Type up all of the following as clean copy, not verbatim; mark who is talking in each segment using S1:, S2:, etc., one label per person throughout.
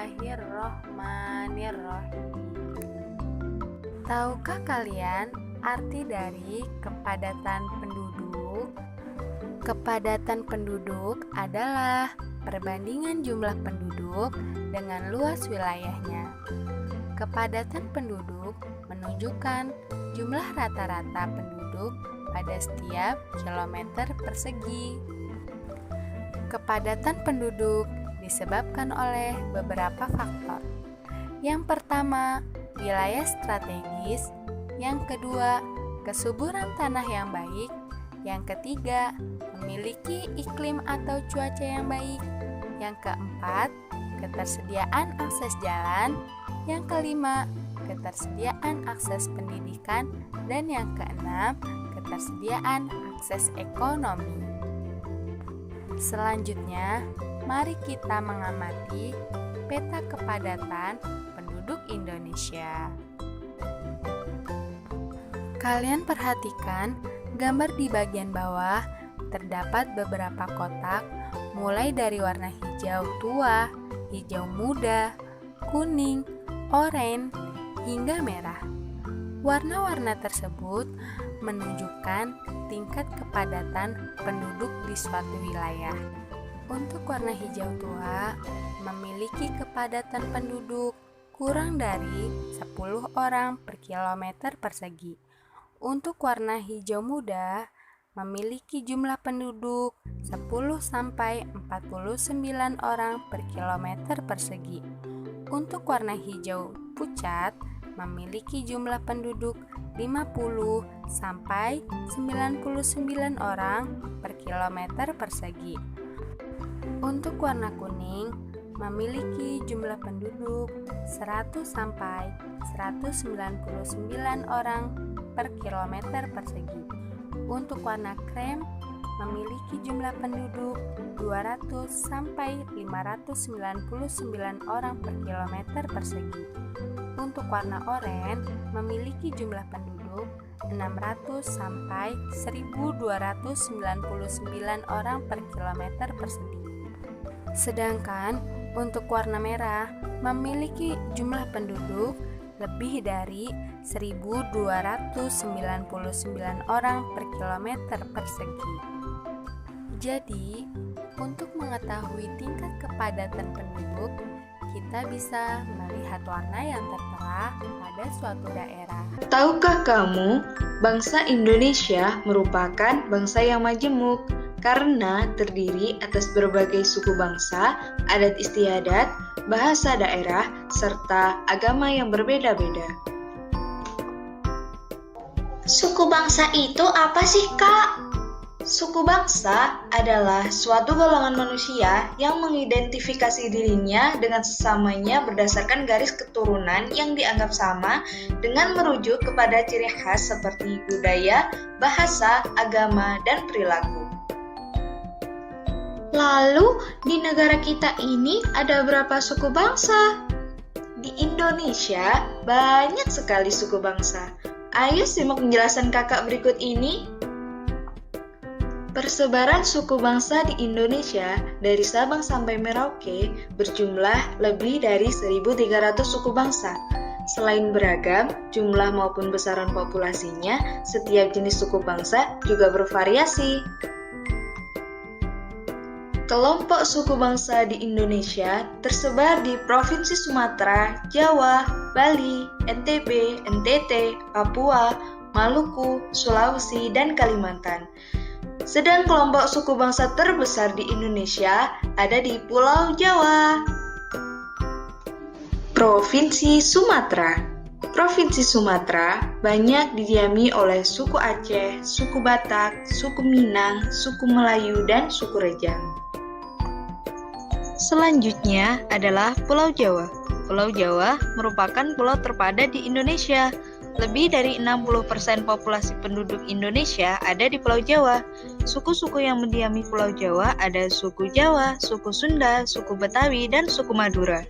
S1: Bismillahirrohmanirrohim. Tahukah kalian arti dari kepadatan penduduk? Kepadatan penduduk adalah perbandingan jumlah penduduk dengan luas wilayahnya. Kepadatan penduduk menunjukkan jumlah rata-rata penduduk pada setiap kilometer persegi. Kepadatan penduduk disebabkan oleh beberapa faktor. Yang pertama, wilayah strategis. Yang kedua, kesuburan tanah yang baik. Yang ketiga, memiliki iklim atau cuaca yang baik. Yang keempat, ketersediaan akses jalan. Yang kelima, ketersediaan akses pendidikan. Dan yang keenam, ketersediaan akses ekonomi. Selanjutnya, mari kita mengamati peta kepadatan penduduk Indonesia. Kalian perhatikan gambar di bagian bawah, terdapat beberapa kotak mulai dari warna hijau tua, hijau muda, kuning, oranye, hingga merah. Warna-warna tersebut menunjukkan tingkat kepadatan penduduk di suatu wilayah. Untuk warna hijau tua memiliki kepadatan penduduk kurang dari 10 orang per kilometer persegi. Untuk warna hijau muda memiliki jumlah penduduk 10 sampai 49 orang per kilometer persegi. Untuk warna hijau pucat memiliki jumlah penduduk 50 sampai 99 orang per kilometer persegi. Untuk warna kuning memiliki jumlah penduduk 100 sampai 199 orang per kilometer persegi. Untuk warna krem memiliki jumlah penduduk 200 sampai 599 orang per kilometer persegi. Untuk warna oranye memiliki jumlah penduduk 600 sampai 1299 orang per kilometer persegi. Sedangkan untuk warna merah memiliki jumlah penduduk lebih dari 1299 orang per kilometer persegi. Jadi, untuk mengetahui tingkat kepadatan penduduk, kita bisa melihat warna yang tertera pada suatu daerah.
S2: Tahukah kamu, bangsa Indonesia merupakan bangsa yang majemuk karena terdiri atas berbagai suku bangsa, adat istiadat, bahasa daerah, serta agama yang berbeda-beda.
S3: Suku bangsa itu apa sih, Kak?
S2: Suku bangsa adalah suatu golongan manusia yang mengidentifikasi dirinya dengan sesamanya berdasarkan garis keturunan yang dianggap sama dengan merujuk kepada ciri khas seperti budaya, bahasa, agama, dan perilaku.
S3: Lalu, di negara kita ini ada berapa suku bangsa?
S2: Di Indonesia, banyak sekali suku bangsa. Ayo simak penjelasan kakak berikut ini. Persebaran suku bangsa di Indonesia dari Sabang sampai Merauke berjumlah lebih dari 1.300 suku bangsa. Selain beragam, jumlah maupun besaran populasinya, setiap jenis suku bangsa juga bervariasi. Kelompok suku bangsa di Indonesia tersebar di Provinsi Sumatera, Jawa, Bali, NTB, NTT, Papua, Maluku, Sulawesi, dan Kalimantan. Sedang kelompok suku bangsa terbesar di Indonesia ada di Pulau Jawa. Provinsi Sumatera. Provinsi Sumatera banyak didiami oleh suku Aceh, suku Batak, suku Minang, suku Melayu, dan suku Rejang. Selanjutnya adalah Pulau Jawa. Pulau Jawa merupakan pulau terpadat di Indonesia. Lebih dari 60% populasi penduduk Indonesia ada di Pulau Jawa. Suku-suku yang mendiami Pulau Jawa ada suku Jawa, suku Sunda, suku Betawi, dan suku Madura.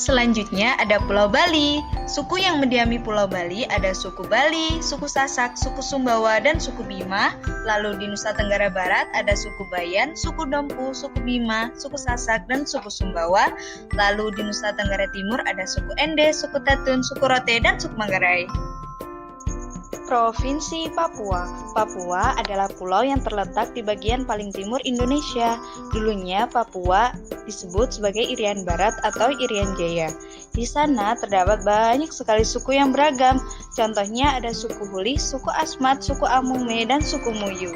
S2: Selanjutnya ada Pulau Bali. Suku yang mendiami Pulau Bali ada suku Bali, suku Sasak, suku Sumbawa, dan suku Bima. Lalu di Nusa Tenggara Barat ada suku Bayan, suku Dompu, suku Bima, suku Sasak, dan suku Sumbawa. Lalu di Nusa Tenggara Timur ada suku Ende, suku Tatun, suku Rote, dan suku Manggarai. Provinsi Papua. Papua adalah pulau yang terletak di bagian paling timur Indonesia. Dulunya Papua disebut sebagai Irian Barat atau Irian Jaya. Di sana terdapat banyak sekali suku yang beragam. Contohnya ada suku Huli, suku Asmat, suku Amume, dan suku Muyu.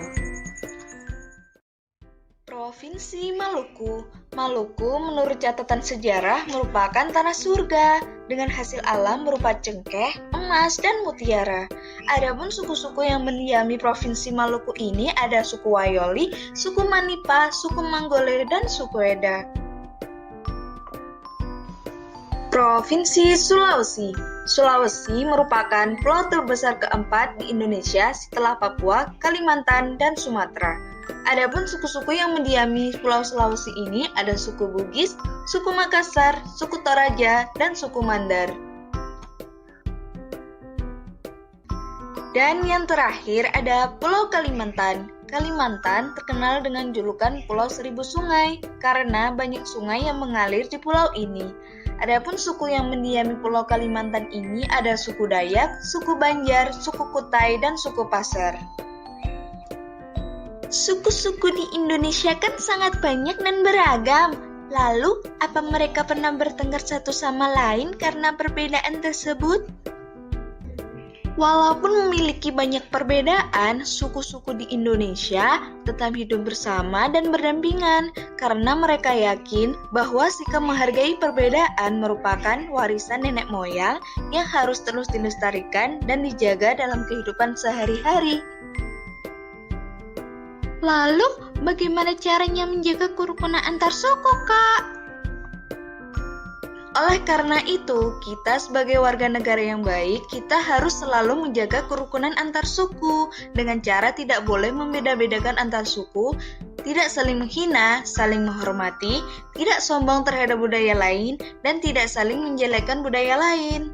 S2: Provinsi Maluku. Maluku menurut catatan sejarah merupakan tanah surga dengan hasil alam berupa cengkeh, emas, dan mutiara. Adapun suku-suku yang mendiami Provinsi Maluku ini ada suku Wayoli, suku Manipa, suku Manggole, dan suku Eda. Provinsi Sulawesi. Sulawesi merupakan pulau terbesar keempat di Indonesia setelah Papua, Kalimantan, dan Sumatera. Adapun suku-suku yang mendiami Pulau Sulawesi ini ada suku Bugis, suku Makassar, suku Toraja, dan suku Mandar. Dan yang terakhir ada Pulau Kalimantan. Kalimantan terkenal dengan julukan Pulau Seribu Sungai karena banyak sungai yang mengalir di pulau ini. Adapun suku yang mendiami Pulau Kalimantan ini ada suku Dayak, suku Banjar, suku Kutai, dan suku Pasar. Suku-suku di Indonesia kan sangat banyak dan beragam. Lalu, apa mereka pernah bertengkar satu sama lain karena perbedaan tersebut? Walaupun memiliki banyak perbedaan, suku-suku di Indonesia tetap hidup bersama dan berdampingan karena mereka yakin bahwa sikap menghargai perbedaan merupakan warisan nenek moyang yang harus terus dilestarikan dan dijaga dalam kehidupan sehari-hari.
S3: Lalu, bagaimana caranya menjaga kerukunan antar suku, Kak?
S2: Oleh karena itu, kita sebagai warga negara yang baik, kita harus selalu menjaga kerukunan antar suku dengan cara tidak boleh membeda-bedakan antar suku, tidak saling menghina, saling menghormati, tidak sombong terhadap budaya lain, dan tidak saling menjelekkan budaya lain.